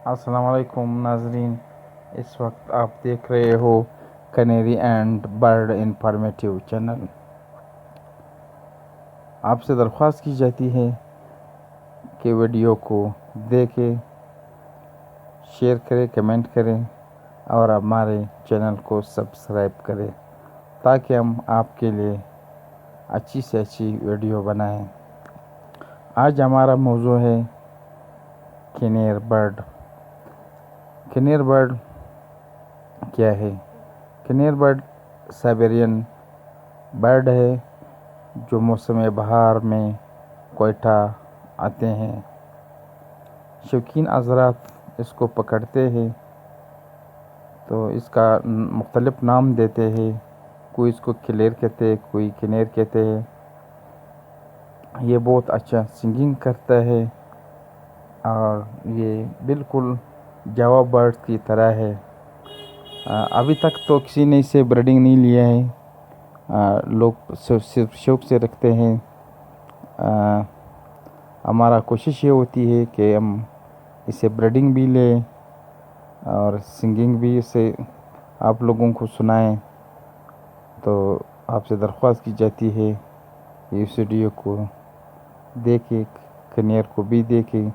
السلام علیکم ناظرین، اس وقت آپ دیکھ رہے ہو کنیری اینڈ برڈ انفارمیٹیو چینل۔ آپ سے درخواست کی جاتی ہے کہ ویڈیو کو دیکھیں، شیئر کریں، کمنٹ کریں اور ہمارے چینل کو سبسکرائب کریں تاکہ ہم آپ کے لیے اچھی سے اچھی ویڈیو بنائیں۔ آج ہمارا موضوع ہے کنیر برڈ۔ کنیر برڈ کیا ہے؟ کنیر برڈ سائبیرین برڈ ہے جو موسم بہار میں کوئٹہ آتے ہیں۔ شوقین حضرات اس کو پکڑتے ہیں تو اس کا مختلف نام دیتے ہیں، کوئی اس کو کلیر کہتے ہیں، کوئی کنیر کہتے ہیں۔ یہ بہت اچھا سنگنگ کرتا ہے اور یہ بالکل جوا برڈ کی طرح ہے۔ ابھی تک تو کسی نے اسے بریڈنگ نہیں لیا ہے، لوگ صرف شوق سے رکھتے ہیں۔ ہمارا کوشش یہ ہوتی ہے کہ ہم اسے بریڈنگ بھی لیں اور سنگنگ بھی اسے آپ لوگوں کو سنائیں۔ تو آپ سے درخواست کی جاتی ہے کہ اس ویڈیو کو دیکھیں، کنیر کو بھی دیکھیں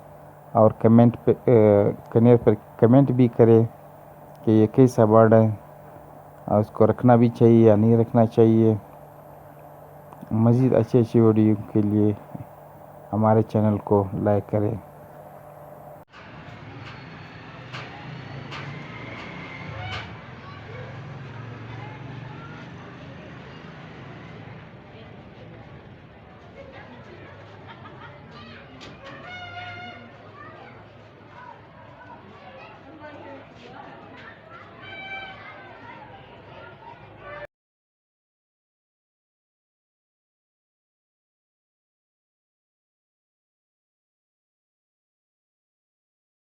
اور کنیر پر کمنٹ بھی کرے کہ یہ کیسا برڈ ہے اور اس کو رکھنا بھی چاہیے یا نہیں رکھنا چاہیے۔ مزید اچھی ویڈیو کے لیے ہمارے چینل کو لائک کریں۔